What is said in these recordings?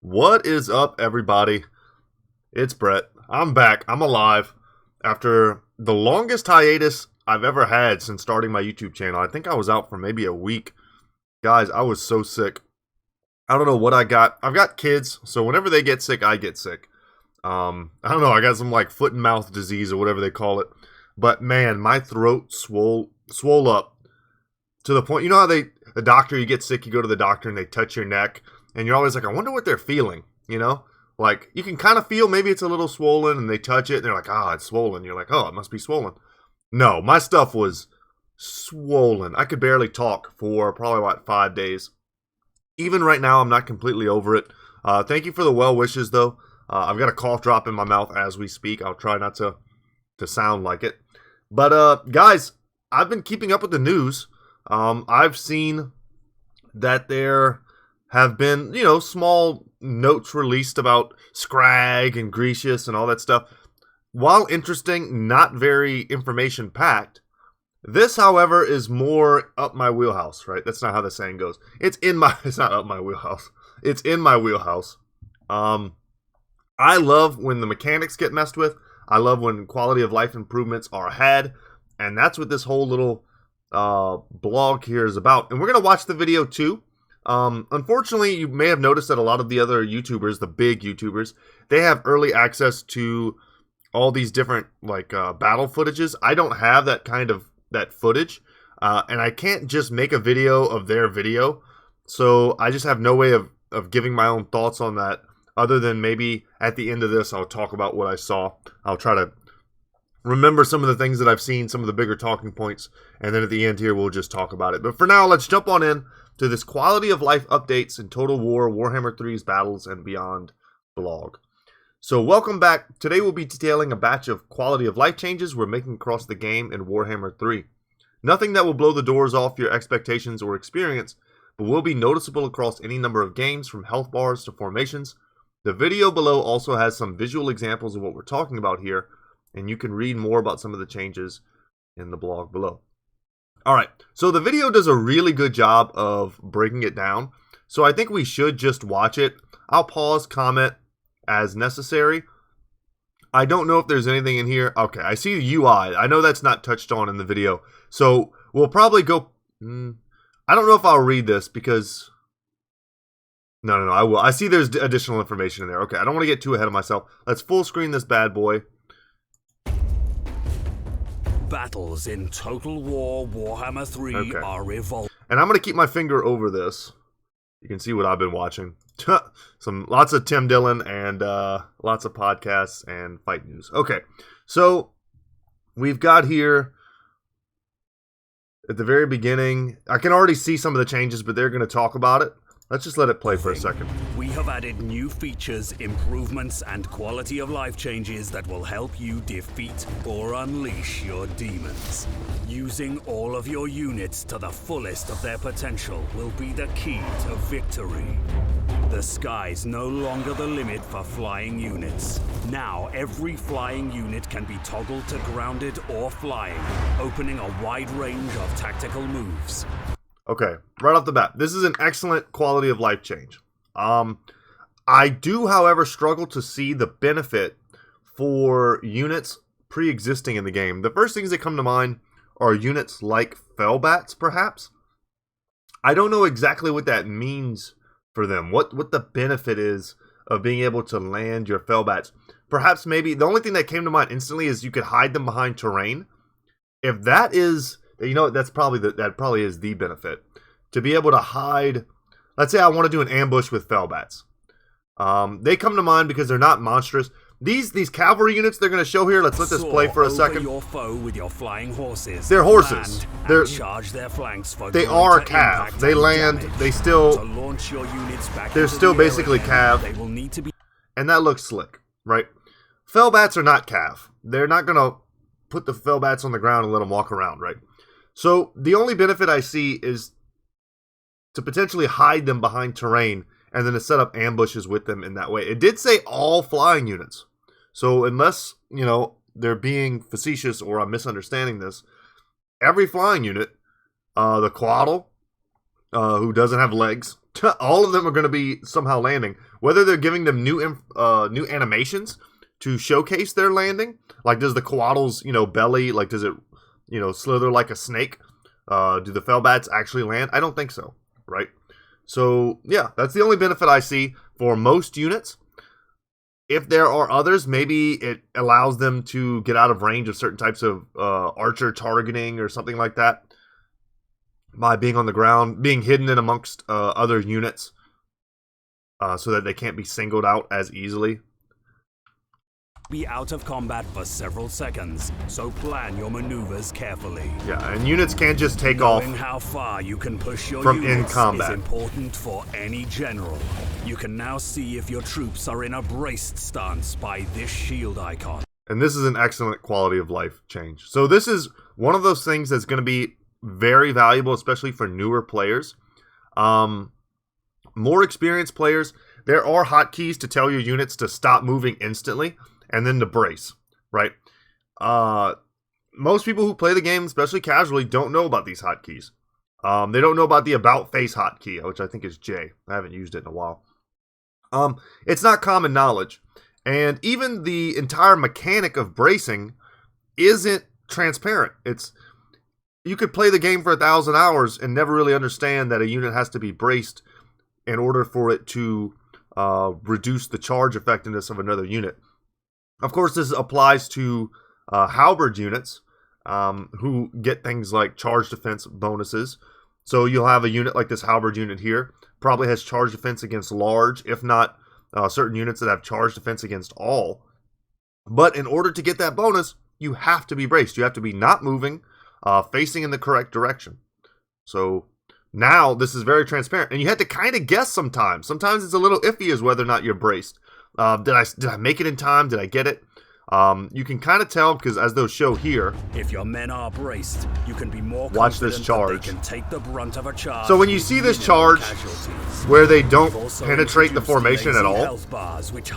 What is up, everybody? It's Brett. I'm back. I'm alive after the longest hiatus I've ever had since starting my YouTube channel. I think I was out for maybe a week. Guys, I was so sick. I don't know what I got. I've got kids, so whenever they get sick, I get sick. I don't know. I got some like foot and mouth disease or whatever they call it. But man, my throat swole up to the point. You know how the doctor, you get sick, you go to the doctor and they touch your neck. And you're always like, I wonder what they're feeling, you know? Like, you can kind of feel maybe it's a little swollen, and they touch it, and they're like, it's swollen. You're like, oh, it must be swollen. No, my stuff was swollen. I could barely talk for probably, 5 days. Even right now, I'm not completely over it. Thank you for the well wishes, though. I've got a cough drop in my mouth as we speak. I'll try not to sound like it. But, guys, I've been keeping up with the news. I've seen that there have been, small notes released about Scrag and Grecius and all that stuff. While interesting, not very information-packed, this, however, is more up my wheelhouse, right? That's not how the saying goes. It's not up my wheelhouse. It's in my wheelhouse. I love when the mechanics get messed with. I love when quality of life improvements are had. And that's what this whole little blog here is about. And we're going to watch the video, too. Unfortunately, you may have noticed that a lot of the other YouTubers, the big YouTubers, they have early access to all these different battle footages. I don't have that footage, and I can't just make a video of their video. So I just have no way of giving my own thoughts on that, other than maybe at the end of this, I'll talk about what I saw. I'll try to remember some of the things that I've seen, some of the bigger talking points, and then at the end here, we'll just talk about it. But for now, let's jump on in to this quality of life updates in Total War, Warhammer 3's Battles and Beyond blog. So welcome back. Today we'll be detailing a batch of quality of life changes we're making across the game in Warhammer 3. Nothing that will blow the doors off your expectations or experience, but will be noticeable across any number of games, from health bars to formations. The video below also has some visual examples of what we're talking about here, and you can read more about some of the changes in the blog below. Alright, so the video does a really good job of breaking it down, so I think we should just watch it. I'll pause, comment as necessary. I don't know if there's anything in here. Okay, I see the UI. I know that's not touched on in the video, so we'll probably go... I don't know if I'll read this because... No, I will. I see there's additional information in there. Okay, I don't want to get too ahead of myself. Let's full screen this bad boy. Battles in Total War Warhammer 3 are evolving. And I'm going to keep my finger over this. You can see what I've been watching. Lots of Tim Dillon and lots of podcasts and fight news. Okay, so we've got here at the very beginning. I can already see some of the changes, but they're going to talk about it. Let's just let it play for a second. We have added new features, improvements, and quality of life changes that will help you defeat or unleash your demons. Using all of your units to the fullest of their potential will be the key to victory. The sky's no longer the limit for flying units. Now, every flying unit can be toggled to grounded or flying, opening a wide range of tactical moves. Okay, right off the bat, this is an excellent quality of life change. I do, however, struggle to see the benefit for units pre-existing in the game. The first things that come to mind are units like Fellbats, perhaps. I don't know exactly what that means for them, what the benefit is of being able to land your Fellbats. Perhaps maybe the only thing that came to mind instantly is you could hide them behind terrain. If that is... that probably is the benefit. To be able to hide, let's say I want to do an ambush with Fellbats. They come to mind because they're not monstrous. These cavalry units they're going to show here, let's let this play for a second. Your foe with your flying horses. They're horses. They're charge their flanks for they are cav. They land, they still... To launch your units back they're still basically cav. They will need to be... And that looks slick, right? Fellbats are not cav. They're not going to put the Fellbats on the ground and let them walk around, right? So the only benefit I see is to potentially hide them behind terrain and then to set up ambushes with them in that way. It did say all flying units. So unless, they're being facetious or I'm misunderstanding this, every flying unit, the Quaddle, who doesn't have legs, All of them are going to be somehow landing. Whether they're giving them new animations to showcase their landing, like does the Coatl's belly, like does it slither like a snake? Do the Fellbats actually land? I don't think so, right? So yeah, that's the only benefit I see for most units. If there are others, maybe it allows them to get out of range of certain types of archer targeting or something like that by being on the ground, being hidden in amongst other units so that they can't be singled out as easily. Be out of combat for several seconds, so plan your maneuvers carefully. Yeah, and units can't just take Knowing off how far you can push your from units in combat. is important for any general. You can now see if your troops are in a braced stance by this shield icon. And this is an excellent quality of life change. So this is one of those things that's going to be very valuable, especially for newer players. More experienced players, there are hotkeys to tell your units to stop moving instantly and then to brace, right? Most people who play the game, especially casually, don't know about these hotkeys. They don't know about the about face hotkey, which I think is J. I haven't used it in a while. It's not common knowledge. And even the entire mechanic of bracing isn't transparent. You could play the game for 1,000 hours and never really understand that a unit has to be braced in order for it to reduce the charge effectiveness of another unit. Of course, this applies to halberd units who get things like charge defense bonuses. So you'll have a unit like this halberd unit here, probably has charge defense against large, if not certain units that have charge defense against all. But in order to get that bonus, you have to be braced. You have to be not moving, facing in the correct direction. So now this is very transparent, and you have to kind of guess sometimes. Sometimes it's a little iffy as whether or not you're braced. Did I make it in time? Did I get it? You can kind of tell because as those show here, if your men are braced, you can be more watch this charge. They can take the brunt of a charge. So when you see this charge where they don't penetrate the formation at all, bars, which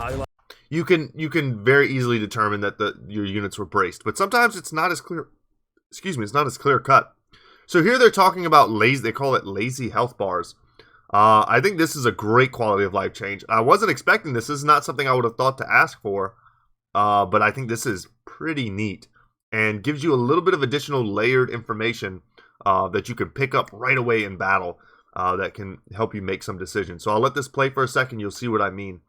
you can very easily determine that your units were braced. But sometimes it's not as clear. Excuse me, it's not as clear cut. So here they're talking about lazy. They call it lazy health bars. I think this is a great quality of life change. I wasn't expecting this. This is not something I would have thought to ask for. But I think this is pretty neat and gives you a little bit of additional layered information that you can pick up right away in battle that can help you make some decisions. So I'll let this play for a second. You'll see what I mean.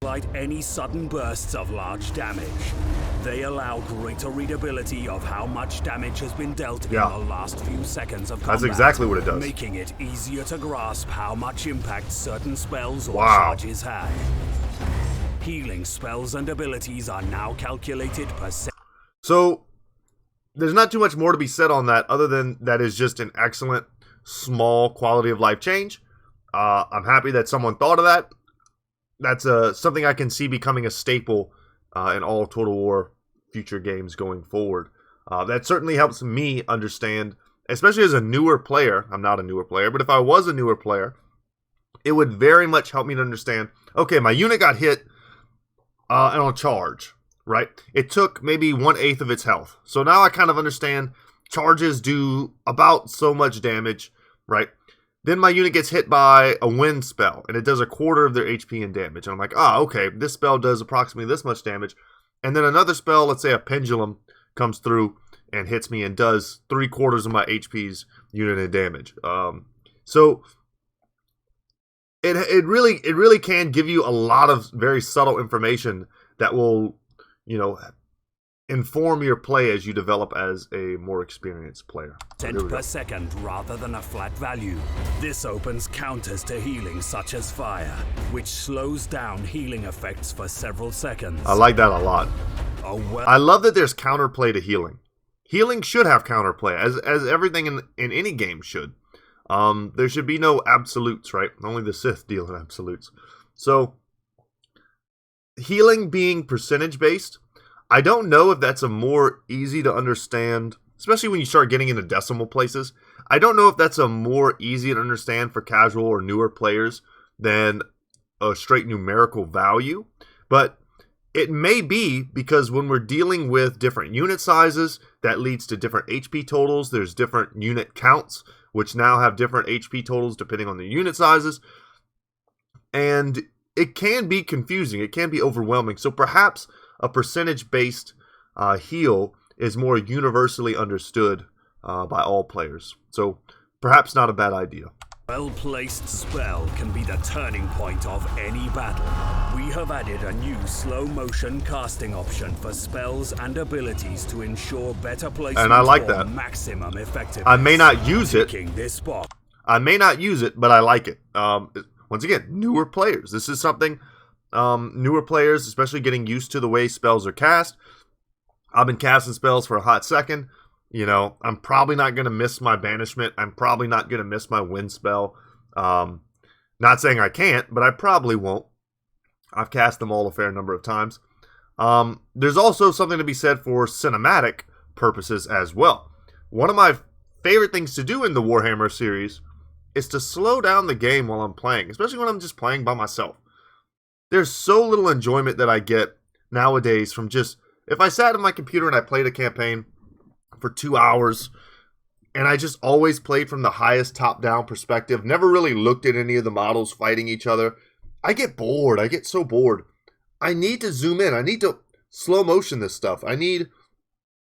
Like any sudden bursts of large damage, they allow greater readability of how much damage has been dealt in the last few seconds of combat. That's exactly what it does. Making it easier to grasp how much impact certain spells or charges have. Healing spells and abilities are now calculated per second. So there's not too much more to be said on that other than that is just an excellent small quality of life change. I'm happy that someone thought of that. That's something I can see becoming a staple in all Total War future games going forward. That certainly helps me understand, especially as a newer player. I'm not a newer player, but if I was a newer player, it would very much help me to understand, okay, my unit got hit and on charge, right? It took maybe 1/8 of its health. So now I kind of understand charges do about so much damage, right? Then my unit gets hit by a wind spell, and it does 1/4 of their HP and damage. And I'm like, okay, this spell does approximately this much damage. And then another spell, let's say a pendulum, comes through and hits me and does 3/4 of my HP's unit and damage. So it really can give you a lot of very subtle information that will, inform your play as you develop as a more experienced player. Cent per second rather than a flat value. This opens counters to healing such as fire, which slows down healing effects for several seconds. I like that a lot. I love that there's counterplay to healing. Healing should have counterplay, as everything in any game should. There should be no absolutes, right? Only the Sith deal in absolutes. So, healing being percentage-based, I don't know if that's a more easy to understand, especially when you start getting into decimal places. I don't know if that's a more easy to understand for casual or newer players than a straight numerical value. But it may be because when we're dealing with different unit sizes, that leads to different HP totals. There's different unit counts, which now have different HP totals depending on the unit sizes. and it can be confusing. It can be overwhelming. So perhaps a percentage-based heal is more universally understood by all players. So perhaps not a bad idea. Well-placed spell can be the turning point of any battle. We have added a new slow-motion casting option for spells and abilities to ensure better placement and I like for that. maximum effectiveness. I may not use it. This box. I may not use it, but I like it. Once again, newer players. This is something newer players, especially getting used to the way spells are cast. I've been casting spells for a hot second. You know, I'm probably not going to miss my banishment. I'm probably not going to miss my wind spell. Not saying I can't, but I probably won't. I've cast them all a fair number of times. There's also something to be said for cinematic purposes as well. One of my favorite things to do in the Warhammer series is to slow down the game while I'm playing, especially when I'm just playing by myself. There's so little enjoyment that I get nowadays from just, if I sat at my computer and I played a campaign for 2 hours, and I just always played from the highest top-down perspective, never really looked at any of the models fighting each other, I get bored. I get so bored. I need to zoom in. I need to slow motion this stuff. I need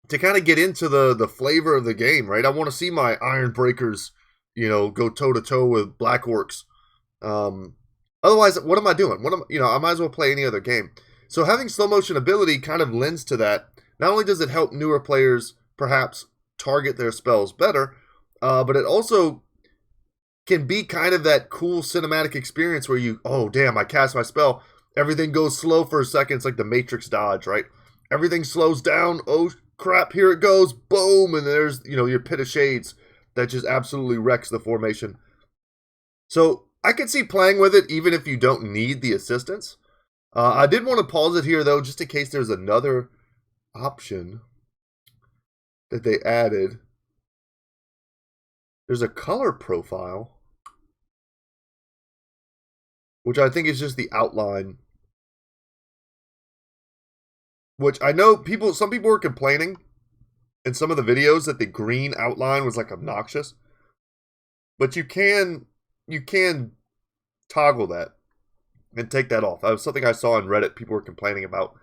to kind of get into the flavor of the game, right? I want to see my Iron Breakers, you know, go toe-to-toe with Black Orcs. Otherwise, what am I doing? I might as well play any other game. So having slow motion ability kind of lends to that. Not only does it help newer players perhaps target their spells better, but it also can be kind of that cool cinematic experience where you, oh damn, I cast my spell, everything goes slow for a second. It's like the Matrix dodge, right? Everything slows down, oh crap, here it goes, boom, and there's, you know, your Pit of Shades that just absolutely wrecks the formation. So I could see playing with it even if you don't need the assistance. I did want to pause it here though, just in case there's another option that they added. There's a color profile, which I think is just the outline. Which I know some people were complaining in some of the videos that the green outline was like obnoxious. But you can toggle that and take that off. That was something I saw on Reddit people were complaining about.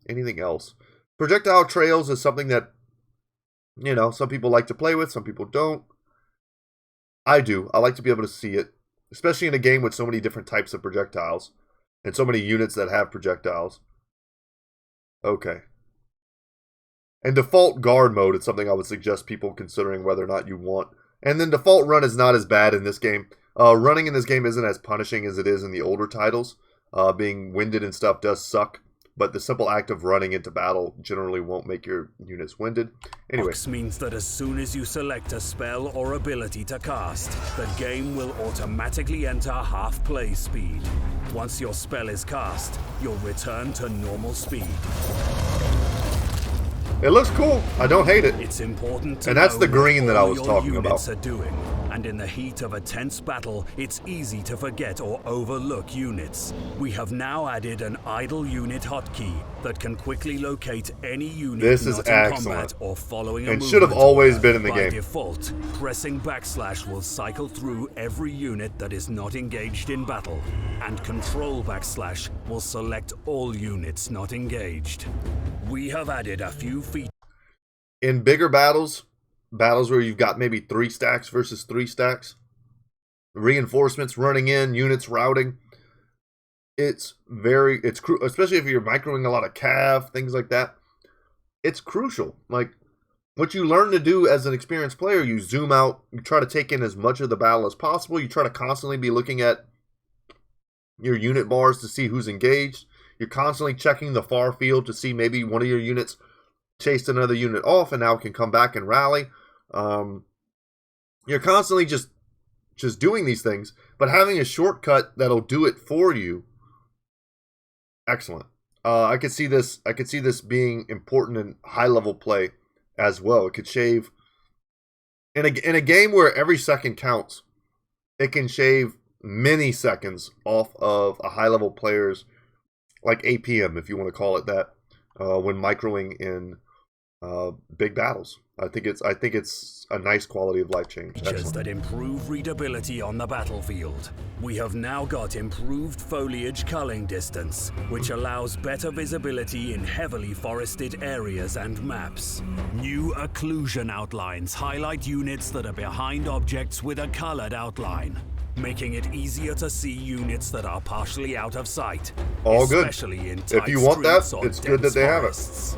Anything else? Projectile trails is something that, you know, some people like to play with, some people don't. I do. I like to be able to see it, especially in a game with so many different types of projectiles and so many units that have projectiles. Okay. And default guard mode is something I would suggest people considering whether or not you want. And then default run is not as bad in this game. Running in this game isn't as punishing as it is in the older titles. Being winded and stuff does suck. But the simple act of running into battle generally won't make your units winded. Anyway. This means that as soon as you select a spell or ability to cast, the game will automatically enter half play speed. Once your spell is cast, you'll return to normal speed. It looks cool. I don't hate it. It's important to and that's know the green what that I all was your talking units about. Are doing. And in the heat of a tense battle, it's easy to forget or overlook units. We have now added an idle unit hotkey that can quickly locate any unit this is not in excellent. combat or following a and should have movement always order. been in the By game. default, pressing backslash will cycle through every unit that is not engaged in battle, and control backslash will select all units not engaged. We have added a few features. In bigger battles where you've got maybe 3 stacks versus 3 stacks, reinforcements running in, units routing, it's especially if you're microing a lot of cav, things like that, it's crucial. Like, what you learn to do as an experienced player, you zoom out, you try to take in as much of the battle as possible, you try to constantly be looking at your unit bars to see who's engaged, you're constantly checking the far field to see maybe one of your units chased another unit off and now can come back and rally. You're constantly just doing these things, but having a shortcut that'll do it for you, excellent. I could see this being important in high level play as well. It could shave in a game where every second counts. It can shave many seconds off of a high level player's, like APM, if you want to call it that, when microing in big battles. I think it's a nice quality of life change. Features Excellent. that improve readability on the battlefield. We have now got improved foliage culling distance, which allows better visibility in heavily forested areas and maps. New occlusion outlines highlight units that are behind objects with a colored outline, making it easier to see units that are partially out of sight, All good. especially in If tight you want that, streets or it's good that dense they have it. forests.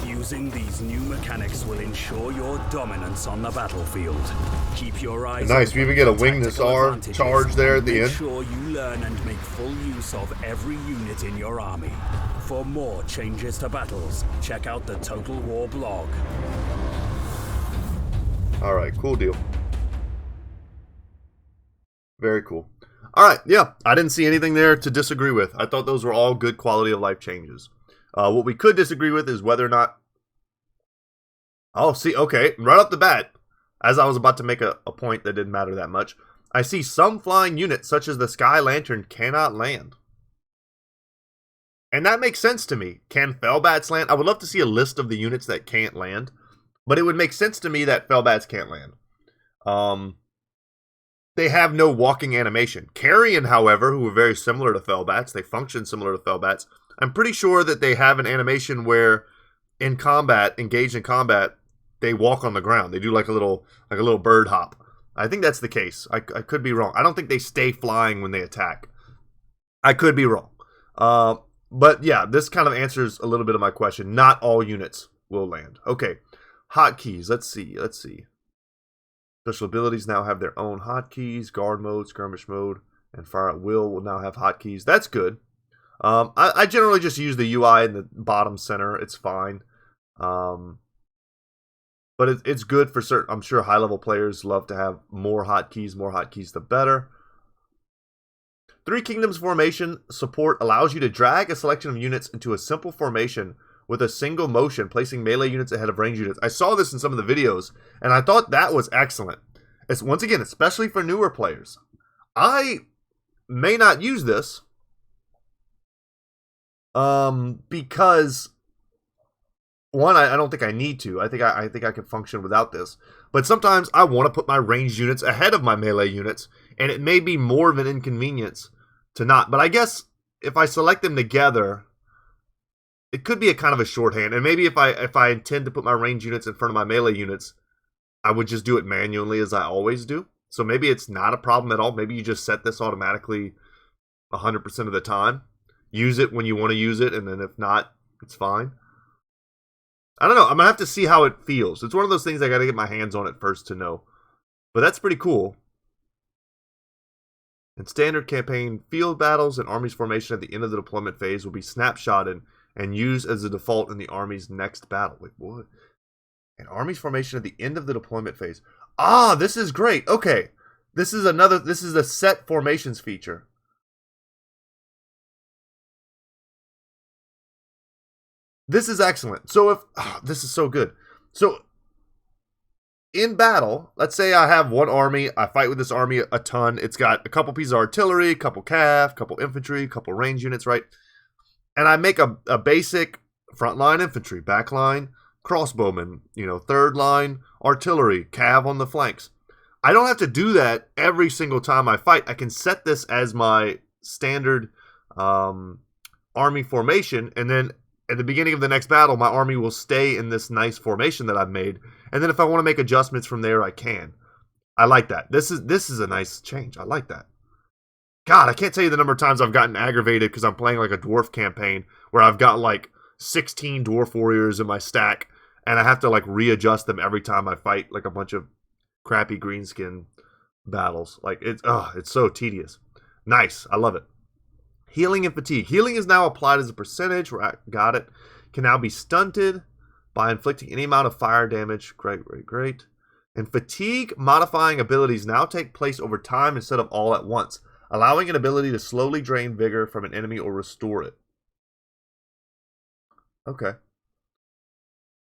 Using these new mechanics will ensure your dominance on the battlefield. Keep your eyes Nice. open We even get a for wing this tactical R advantages, charge there at and the make end. sure you learn and make full use of every unit in your army. For more changes to battles, check out the Total War blog. All right, cool deal. Very cool. All right, yeah, I didn't see anything there to disagree with. I thought those were all good quality of life changes. What we could disagree with is whether or not... Oh, see, okay, right off the bat, as I was about to make a point that didn't matter that much, I see some flying units, such as the Sky Lantern, cannot land. And that makes sense to me. Can Fellbats land? I would love to see a list of the units that can't land, but it would make sense to me that Fellbats can't land. They have no walking animation. Carrion, however, who are very similar to Fellbats, they function similar to Fellbats. I'm pretty sure that they have an animation where in combat, engaged in combat, they walk on the ground. They do like a little bird hop. I think that's the case. I could be wrong. I don't think they stay flying when they attack. I could be wrong. But yeah, this kind of answers a little bit of my question. Not all units will land. Okay, hotkeys. Let's see. Special abilities now have their own hotkeys. Guard mode, skirmish mode, and fire at will now have hotkeys. That's good. I generally just use the UI in the bottom center. It's fine. But it's good for certain. I'm sure high-level players love to have more hotkeys. More hotkeys, the better. Three Kingdoms formation support allows you to drag a selection of units into a simple formation with a single motion, placing melee units ahead of range units. I saw this in some of the videos, and I thought that was excellent. It's, once again, especially for newer players. I may not use this because one, I don't think I need to. I think I can function without this. But sometimes I want to put my ranged units ahead of my melee units, and it may be more of an inconvenience to not. But I guess if I select them together, it could be a kind of a shorthand. And maybe if I intend to put my ranged units in front of my melee units, I would just do it manually as I always do. So maybe it's not a problem at all. Maybe you just set this automatically 100% of the time. Use it when you want to use it, and then if not, it's fine. I don't know. I'm going to have to see how it feels. It's one of those things I got to get my hands on it first to know. But that's pretty cool. In standard campaign, field battles and armies formation at the end of the deployment phase will be snapshotted and used as the default in the army's next battle. Wait, what? An army's formation at the end of the deployment phase. Ah, this is great. Okay. This is a set formations feature. This is excellent. So this is so good. So in battle, let's say I have one army. I fight with this army a ton. It's got a couple pieces of artillery, a couple cav, a couple infantry, a couple range units, right? And I make a basic frontline infantry, backline crossbowmen, third line artillery, cav on the flanks. I don't have to do that every single time I fight. I can set this as my standard army formation, and then at the beginning of the next battle, my army will stay in this nice formation that I've made. And then if I want to make adjustments from there, I can. I like that. This is a nice change. I like that. God, I can't tell you the number of times I've gotten aggravated because I'm playing like a dwarf campaign where I've got like 16 dwarf warriors in my stack, and I have to like readjust them every time I fight like a bunch of crappy greenskin battles. Like it's so tedious. Nice. I love it. Healing and fatigue. Healing is now applied as a percentage. Got it. Can now be stunted by inflicting any amount of fire damage. Great. And fatigue modifying abilities now take place over time instead of all at once, allowing an ability to slowly drain vigor from an enemy or restore it. Okay.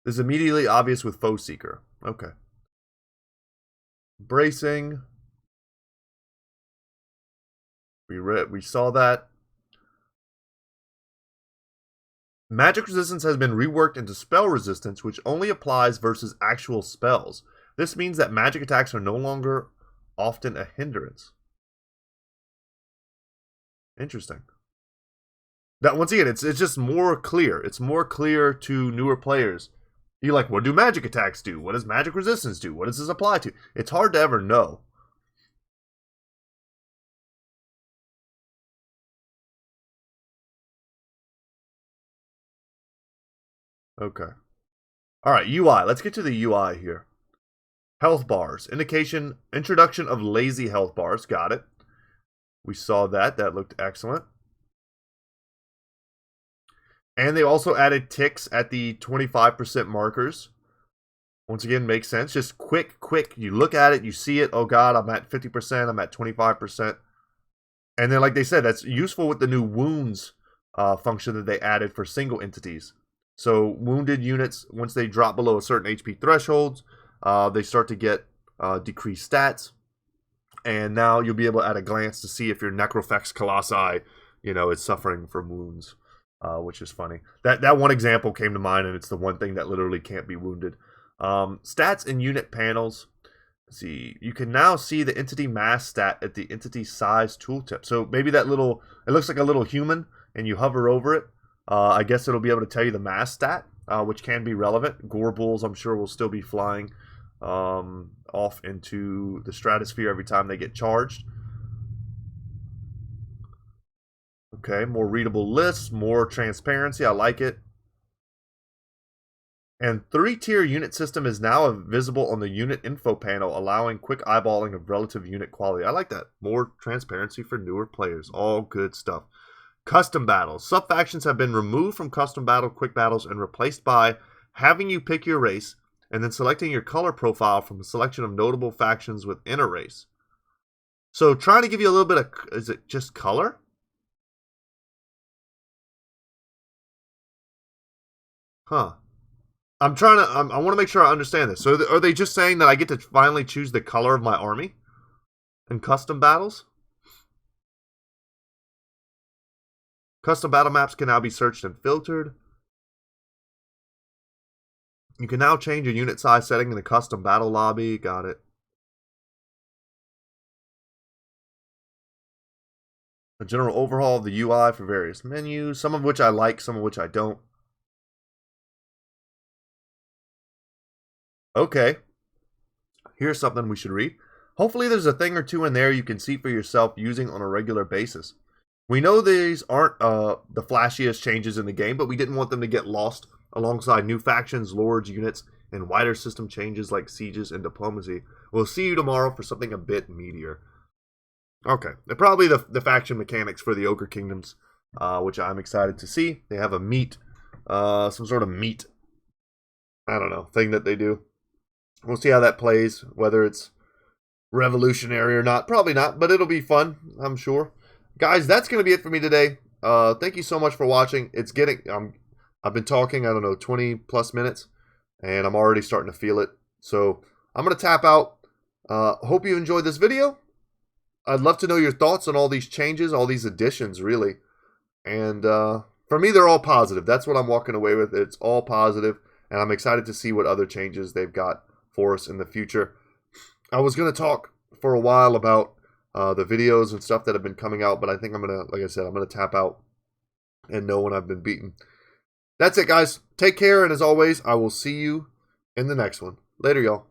This is immediately obvious with Foe Seeker. Okay. Bracing. We saw that. Magic resistance has been reworked into spell resistance, which only applies versus actual spells. This means that magic attacks are no longer often a hindrance. Interesting. That once again, it's just more clear. It's more clear to newer players. You're like, what do magic attacks do? What does magic resistance do? What does this apply to? It's hard to ever know. Okay. Alright, UI. Let's get to the UI here. Health bars. Introduction of lazy health bars. Got it. We saw that. That looked excellent. And they also added ticks at the 25% markers. Once again, makes sense. Just quick. You look at it, you see it. Oh god, I'm at 50%, I'm at 25%. And then like they said, that's useful with the new wounds function that they added for single entities. So wounded units, once they drop below a certain HP thresholds, they start to get decreased stats. And now you'll be able at a glance to see if your Necrofex Colossi, is suffering from wounds. Which is funny. That one example came to mind, and it's the one thing that literally can't be wounded. Stats and unit panels. Let's see, you can now see the entity mass stat at the entity size tooltip. So maybe that little, it looks like a little human, and you hover over it. I guess it'll be able to tell you the mass stat, which can be relevant. Gorbulls, I'm sure, will still be flying off into the stratosphere every time they get charged. Okay, more readable lists, more transparency. I like it. And 3-tier unit system is now visible on the unit info panel, allowing quick eyeballing of relative unit quality. I like that. More transparency for newer players. All good stuff. Custom battles. Sub-factions have been removed from custom battle quick battles and replaced by having you pick your race and then selecting your color profile from a selection of notable factions within a race. So trying to give you a little bit of, is it just color? Huh. I want to make sure I understand this. So are they just saying that I get to finally choose the color of my army in custom battles? Custom battle maps can now be searched and filtered. You can now change your unit size setting in the custom battle lobby. Got it. A general overhaul of the UI for various menus, some of which I like, some of which I don't. Okay, here's something we should read. Hopefully there's a thing or two in there you can see for yourself using on a regular basis. We know these aren't the flashiest changes in the game, but we didn't want them to get lost alongside new factions, lords, units, and wider system changes like sieges and diplomacy. We'll see you tomorrow for something a bit meatier. Okay, they're probably the faction mechanics for the Ogre Kingdoms, which I'm excited to see. They have a meat, some sort of meat, I don't know, thing that they do. We'll see how that plays, whether it's revolutionary or not. Probably not, but it'll be fun, I'm sure. Guys, that's going to be it for me today. Thank you so much for watching. I've been talking, I don't know, 20 plus minutes, and I'm already starting to feel it. So I'm going to tap out. Hope you enjoyed this video. I'd love to know your thoughts on all these changes, all these additions, really. And for me, they're all positive. That's what I'm walking away with. It's all positive, and I'm excited to see what other changes they've got for us in the future. I was going to talk for a while about the videos and stuff that have been coming out, but I think I'm going to, like I said, I'm going to tap out and know when I've been beaten. That's it, guys. Take care, and as always, I will see you in the next one. Later, y'all.